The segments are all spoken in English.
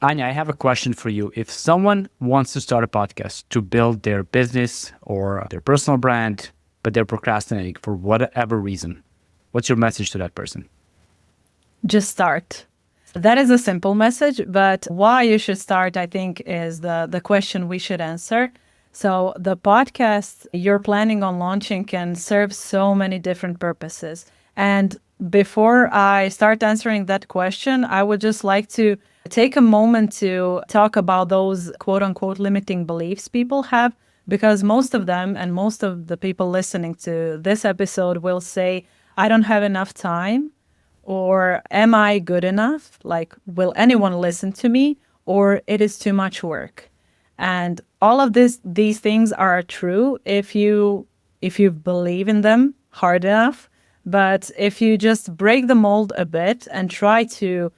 Anja, I have a question for you. If someone wants to start a podcast to build their business or their personal brand, but they're procrastinating for whatever reason, what's your message to that person? Just start. That is a simple message, but why you should start, I think, is the question we should answer. So the podcast you're planning on launching can serve so many different purposes. And before I start answering that question, I would just like to take a moment to talk about those quote unquote limiting beliefs people have, because most of them and most of the people listening to this episode will say, I don't have enough time, or am I good enough? Like, will anyone listen to me? Or it is too much work. And all of these things are true if you believe in them hard enough. But if you just break the mold a bit and try to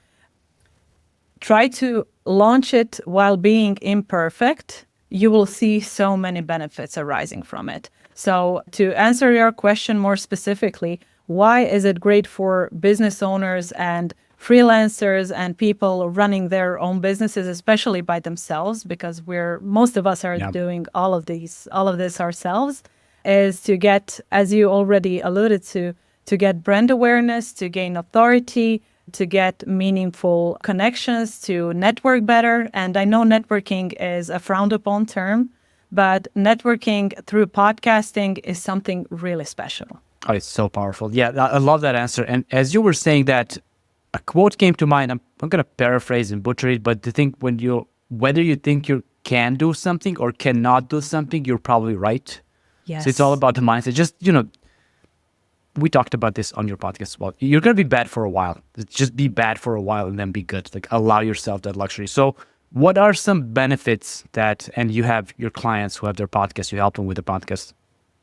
launch it while being imperfect, you will see so many benefits arising from it. So to answer your question more specifically, why is it great for business owners and freelancers and people running their own businesses, especially by themselves, because most of us are doing all of this ourselves, is to get, as you already alluded to get brand awareness, to gain authority, to get meaningful connections, to network better. And I know networking is a frowned upon term, but networking through podcasting is something really special. Oh, it's so powerful. Yeah, I love that answer. And as you were saying that, a quote came to mind. I'm going to paraphrase and butcher it, but to think whether you think you can do something or cannot do something, you're probably right. Yes. So it's all about the mindset. Just, we talked about this on your podcast as well. You're going to be bad for a while. Just be bad for a while and then be good. Like, allow yourself that luxury. So what are some benefits and you have your clients who have their podcast, you help them with the podcast,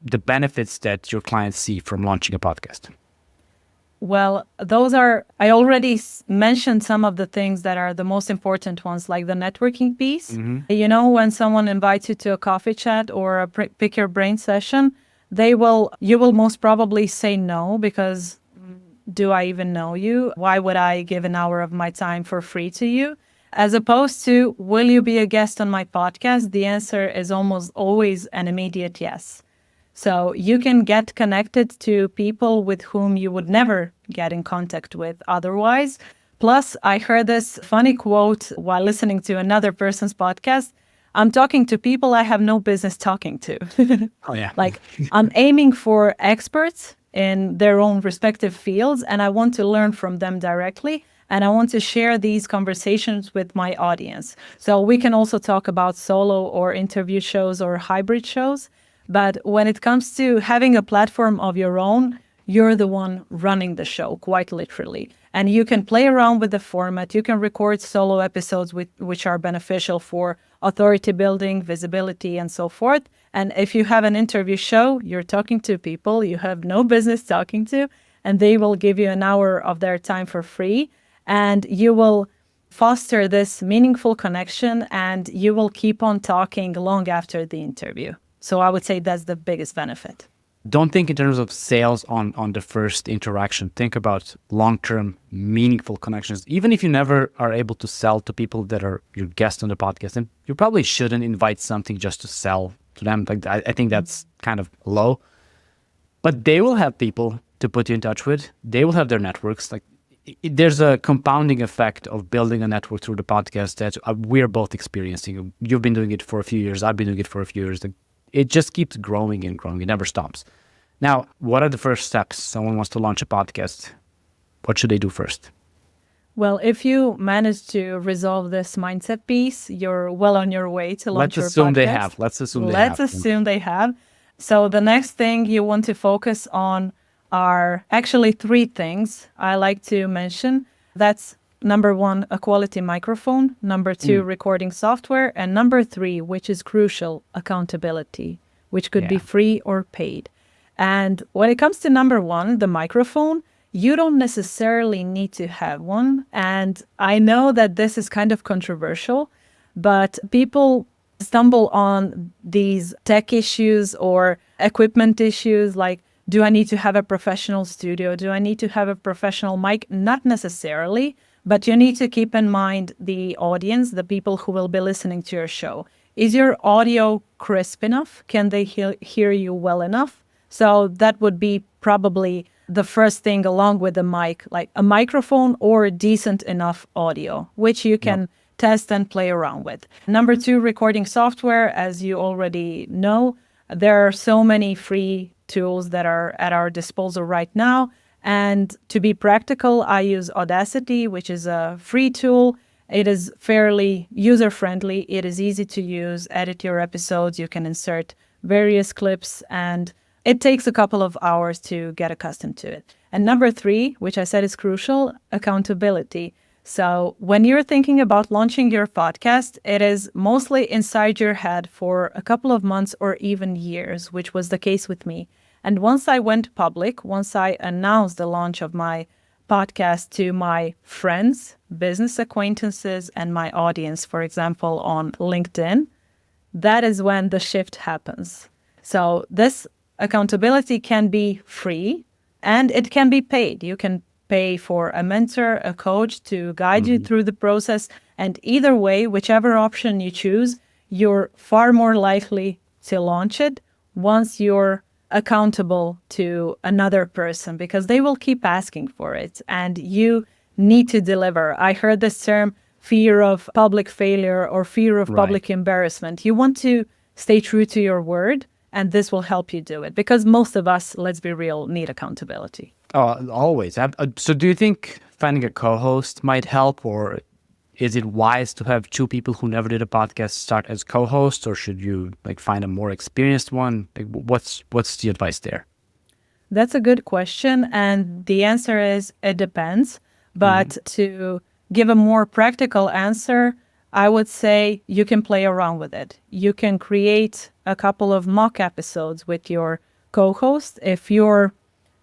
the benefits that your clients see from launching a podcast? Well, I already mentioned some of the things that are the most important ones, like the networking piece. Mm-hmm. When someone invites you to a coffee chat or a pick your brain session, you will most probably say no, because do I even know you? Why would I give an hour of my time for free to you? As opposed to, will you be a guest on my podcast? The answer is almost always an immediate yes. So you can get connected to people with whom you would never get in contact with otherwise. Plus, I heard this funny quote while listening to another person's podcast. I'm talking to people I have no business talking to. Oh, yeah. Like, I'm aiming for experts in their own respective fields, and I want to learn from them directly. And I want to share these conversations with my audience. So we can also talk about solo or interview shows or hybrid shows. But when it comes to having a platform of your own, you're the one running the show, quite literally. And you can play around with the format. You can record solo episodes which are beneficial for authority building, visibility, and so forth. And if you have an interview show, you're talking to people you have no business talking to, and they will give you an hour of their time for free. And you will foster this meaningful connection, and you will keep on talking long after the interview. So I would say that's the biggest benefit. Don't think in terms of sales on the first interaction. Think about long-term, meaningful connections. Even if you never are able to sell to people that are your guests on the podcast, and you probably shouldn't invite something just to sell to them. Like, I think that's kind of low. But they will have people to put you in touch with. They will have their networks. Like, there's a compounding effect of building a network through the podcast that we're both experiencing. You've been doing it for a few years. I've been doing it for a few years. It just keeps growing and growing. It never stops. Now, what are the first steps? Someone wants to launch a podcast. What should they do first? Well, if you manage to resolve this mindset piece, you're well on your way to launch your podcast. Let's assume they have. So the next thing you want to focus on are actually three things I like to mention. That's number one, a quality microphone. Number two, recording software. And number three, which is crucial, accountability, which could be free or paid. And when it comes to number one, the microphone, you don't necessarily need to have one. And I know that this is kind of controversial, but people stumble on these tech issues or equipment issues like, do I need to have a professional studio? Do I need to have a professional mic? Not necessarily, But you need to keep in mind the audience, the people who will be listening to your show. Is your audio crisp enough? Can they hear you well enough? So that would be probably the first thing, along with the mic, like a microphone or decent enough audio, which you can test and play around with. Number two, recording software. As you already know, there are so many free tools that are at our disposal right now. And to be practical, I use Audacity, which is a free tool. It is fairly user-friendly. It is easy to use, edit your episodes. You can insert various clips, and it takes a couple of hours to get accustomed to it. And number three, which I said is crucial, accountability. So when you're thinking about launching your podcast, it is mostly inside your head for a couple of months or even years, which was the case with me. And once I went public, once I announced the launch of my podcast to my friends, business acquaintances, and my audience, for example, on LinkedIn, that is when the shift happens. So this accountability can be free and it can be paid. You can pay for a mentor, a coach to guide you through the process. And either way, whichever option you choose, you're far more likely to launch it once you're accountable to another person, because they will keep asking for it and you need to deliver. I heard this term, fear of public failure or fear of public embarrassment. You want to stay true to your word, and this will help you do it, because most of us, let's be real, need accountability. Oh, always. So do you think finding a co-host might help, or is it wise to have two people who never did a podcast start as co-hosts, or should you find a more experienced one? What's the advice there? That's a good question. And the answer is it depends. But to give a more practical answer, I would say you can play around with it. You can create a couple of mock episodes with your co-host if you're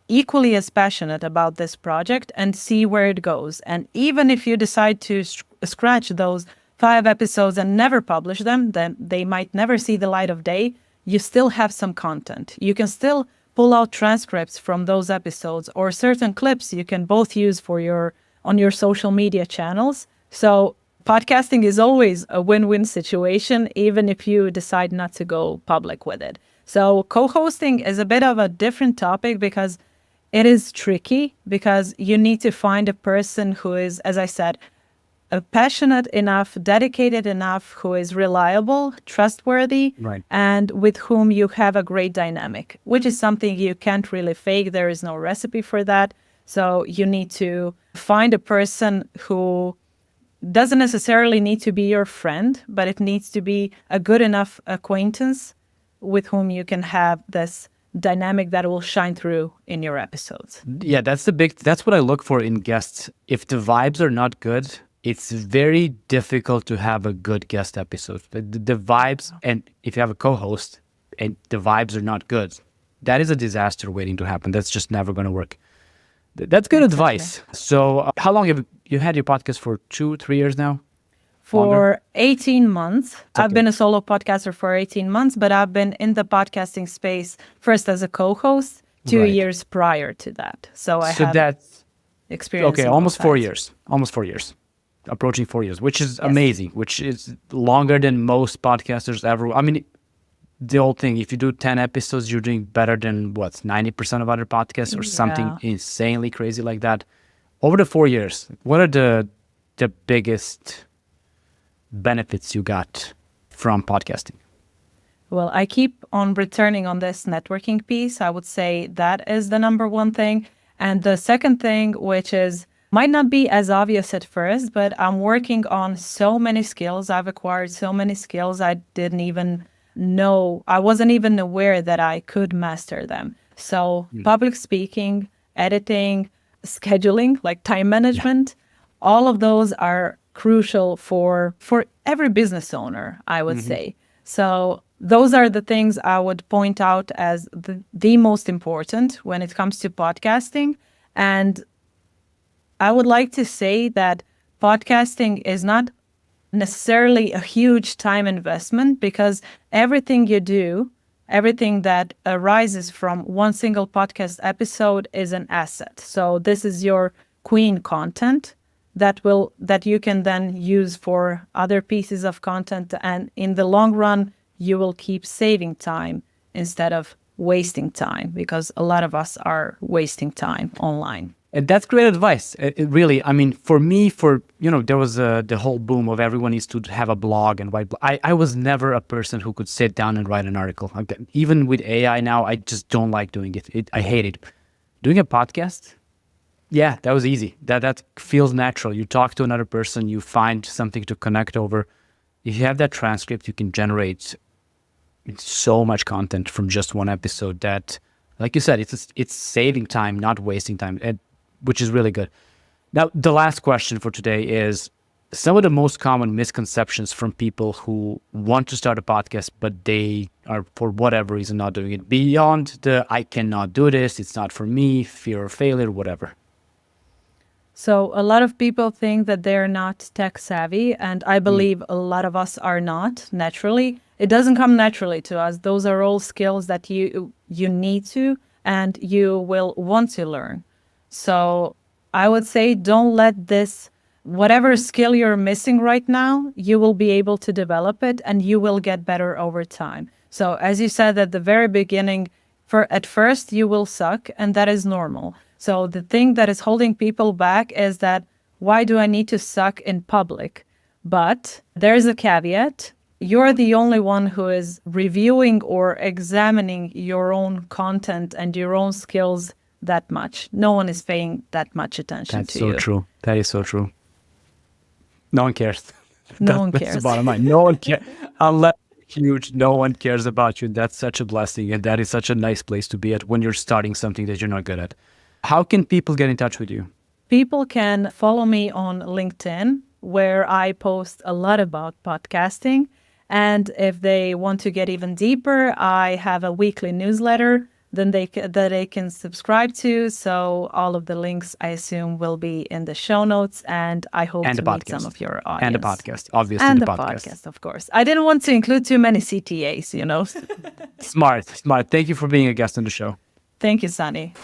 equally as passionate about this project, and see where it goes. And even if you decide to scratch those 5 episodes and never publish them, then they might never see the light of day. You still have some content. You can still pull out transcripts from those episodes, or certain clips you can both use for on your social media channels. So podcasting is always a win-win situation, even if you decide not to go public with it. So co-hosting is a bit of a different topic, because it is tricky, because you need to find a person who is, as I said, passionate enough, dedicated enough, who is reliable, trustworthy, and with whom you have a great dynamic, which is something you can't really fake. There is no recipe for that. So you need to find a person who doesn't necessarily need to be your friend, but it needs to be a good enough acquaintance with whom you can have this dynamic that will shine through in your episodes. Yeah, that's what I look for in guests. If the vibes are not good, it's very difficult to have a good guest episode. The vibes, and if you have a co-host and the vibes are not good, that is a disaster waiting to happen. That's just never going to work. That's good advice. So how long have you had your podcast? For 2-3 years now? For 18 months. Okay. I've been a solo podcaster for 18 months, but I've been in the podcasting space first as a co-host 2 years prior to that. So that's experience. Okay, almost 4 years. Almost 4 years. Approaching 4 years, which is amazing, which is longer than most podcasters ever. I mean, the whole thing, if you do 10 episodes, you're doing better than 90% of other podcasts, or something insanely crazy like that. Over the 4 years, what are the biggest benefits you got from podcasting? Well, I keep on returning on this networking piece. I would say that is the number one thing. And the second thing, which might not be as obvious at first, but I'm working on so many skills. I've acquired so many skills I didn't even know. I wasn't even aware that I could master them. So public speaking, editing, scheduling, like time management, all of those are crucial for every business owner, I would say. So those are the things I would point out as the most important when it comes to podcasting. And I would like to say that podcasting is not necessarily a huge time investment, because everything you do, everything that arises from one single podcast episode is an asset. So this is your queen content that you can then use for other pieces of content. And in the long run, you will keep saving time instead of wasting time, because a lot of us are wasting time online. And that's great advice. It really, I mean, for me, there was the whole boom of everyone needs to have a blog and write. I was never a person who could sit down and write an article. Even with AI now, I just don't like doing it. I hate it. Doing a podcast, yeah, that was easy. That feels natural. You talk to another person, you find something to connect over. If you have that transcript, you can generate so much content from just one episode that, like you said, it's saving time, not wasting time, which is really good. Now, the last question for today is some of the most common misconceptions from people who want to start a podcast, but they are, for whatever reason, not doing it, beyond the I cannot do this, it's not for me, fear of failure, whatever. So a lot of people think that they're not tech savvy, and I believe a lot of us are not naturally. It doesn't come naturally to us. Those are all skills that you need to, and you will want to learn. So I would say don't let this, whatever skill you're missing right now, you will be able to develop it and you will get better over time. So as you said at the very beginning, at first you will suck, and that is normal. So the thing that is holding people back is that, why do I need to suck in public? But there's a caveat. You're the only one who is reviewing or examining your own content and your own skills that much. No one is paying that much attention to you. That's so true. That is so true. No one cares. No one That's cares. the bottom line. No one cares. Unless huge, no one cares about you. That's such a blessing, and that is such a nice place to be at when you're starting something that you're not good at. How can people get in touch with you? People can follow me on LinkedIn, where I post a lot about podcasting. And if they want to get even deeper, I have a weekly newsletter that they can subscribe to. So all of the links, I assume, will be in the show notes. And I hope to meet some of your audience. And the podcast, obviously. And the podcast, of course. I didn't want to include too many CTAs, Smart. Thank you for being a guest on the show. Thank you, Sunny.